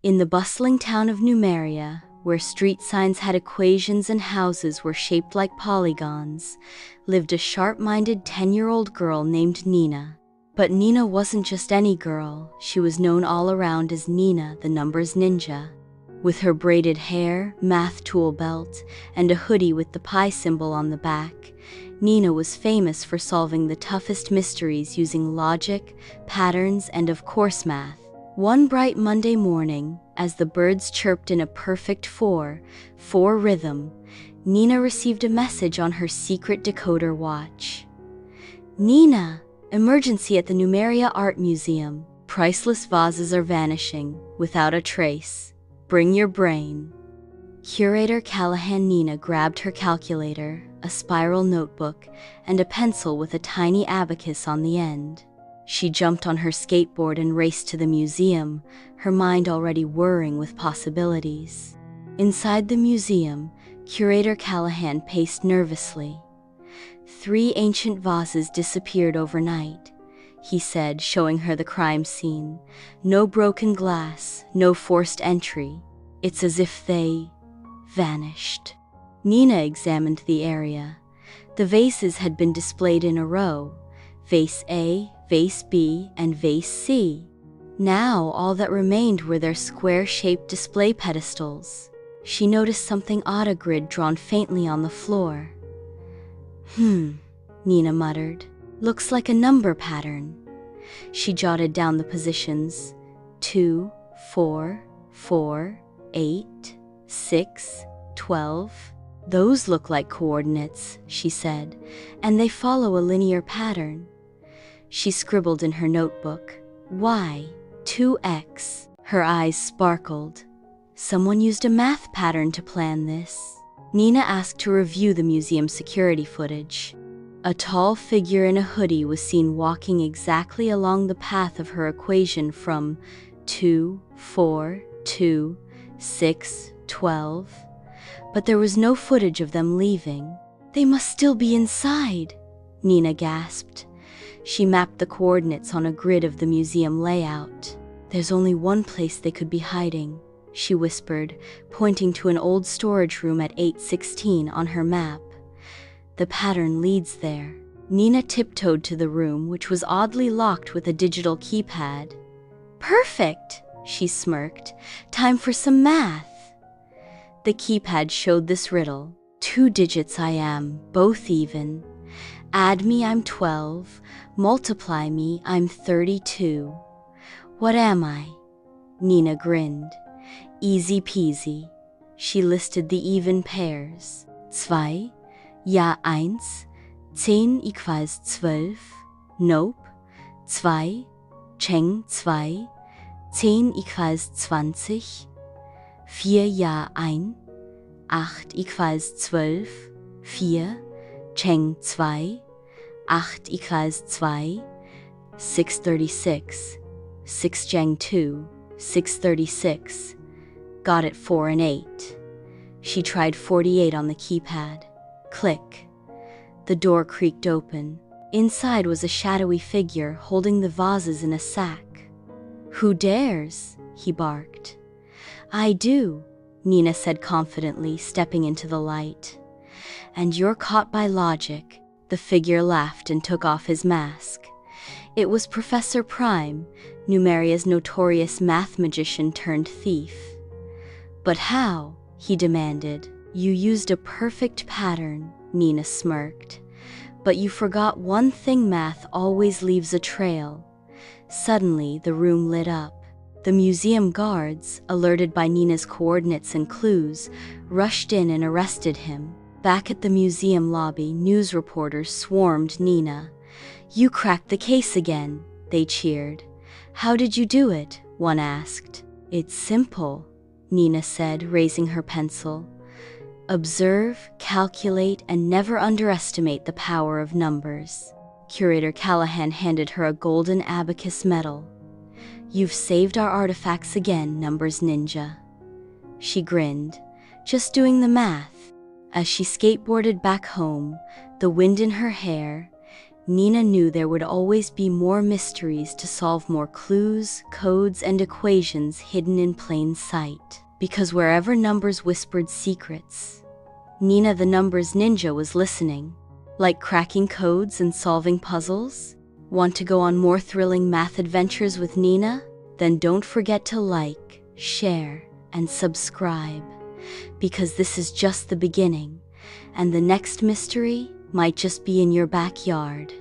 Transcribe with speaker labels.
Speaker 1: In the bustling town of Numeria, where street signs had equations and houses were shaped like polygons, lived a sharp-minded 10-year-old girl named Nina. But Nina wasn't just any girl, she was known all around as Nina, the numbers ninja. With her braided hair, math tool belt, and a hoodie with the pi symbol on the back, Nina was famous for solving the toughest mysteries using logic, patterns, and of course math. One bright Monday morning, as the birds chirped in a perfect 4/4 rhythm, Nina received a message on her secret decoder watch. "Nina, emergency at the Numeria Art Museum. Priceless vases are vanishing, without a trace. Bring your brain." Curator Callahan. Nina grabbed her calculator, a spiral notebook, and a pencil with a tiny abacus on the end. She jumped on her skateboard and raced to the museum, her mind already whirring with possibilities. Inside the museum, Curator Callahan paced nervously. 3 ancient vases disappeared overnight, he said, showing her the crime scene. No broken glass, no forced entry. It's as if they vanished. Nina examined the area. The vases had been displayed in a row, vase A, vase B, and vase C. Now all that remained were their square-shaped display pedestals. She noticed something odd, a grid drawn faintly on the floor. Nina muttered. "Looks like a number pattern." She jotted down the positions. 2, 4, 4, 8, 6, 12. "Those look like coordinates," she said, "and they follow a linear pattern." She scribbled in her notebook, Y, 2x. Her eyes sparkled. Someone used a math pattern to plan this. Nina asked to review the museum security footage. A tall figure in a hoodie was seen walking exactly along the path of her equation from 2, 4, 2, 6, 12. But there was no footage of them leaving. "They must still be inside," Nina gasped. She mapped the coordinates on a grid of the museum layout. "There's only one place they could be hiding," she whispered, pointing to an old storage room at 816 on her map. "The pattern leads there." Nina tiptoed to the room, which was oddly locked with a digital keypad. "Perfect," she smirked. "Time for some math." The keypad showed this riddle. 2 digits I am, both even. Add me, I'm 12. Multiply me, I'm 32. What am I? Nina grinned. Easy peasy. She listed the even pairs. 2, ja 1, 10 equals 12. Nope. 2, Cheng 2, 10 equals 20. 4 ja 1, 8 equals 12. 4, Cheng 2, 8 equals 2. 636. 6 Cheng 2, 636. Got it 4 and 8. She tried 48 on the keypad. Click. The door creaked open. Inside was a shadowy figure holding the vases in a sack. "Who dares?" he barked. "I do," Nina said confidently, stepping into the light. "And you're caught by logic." The figure laughed and took off his mask. It was Professor Prime, Numeria's notorious math magician turned thief. "But how?" he demanded. "You used a perfect pattern," Nina smirked. "But you forgot one thing: math always leaves a trail." Suddenly, the room lit up. The museum guards, alerted by Nina's coordinates and clues, rushed in and arrested him. Back at the museum lobby, news reporters swarmed Nina. "You cracked the case again," they cheered. "How did you do it?" one asked. "It's simple," Nina said, raising her pencil. "Observe, calculate, and never underestimate the power of numbers." Curator Callahan handed her a golden abacus medal. "You've saved our artifacts again, numbers ninja." She grinned, just doing the math. As she skateboarded back home, the wind in her hair, Nina knew there would always be more mysteries to solve, more clues, codes, and equations hidden in plain sight. Because wherever numbers whispered secrets, Nina the numbers ninja was listening. Like cracking codes and solving puzzles? Want to go on more thrilling math adventures with Nina? Then don't forget to like, share, and subscribe, because this is just the beginning, and the next mystery might just be in your backyard.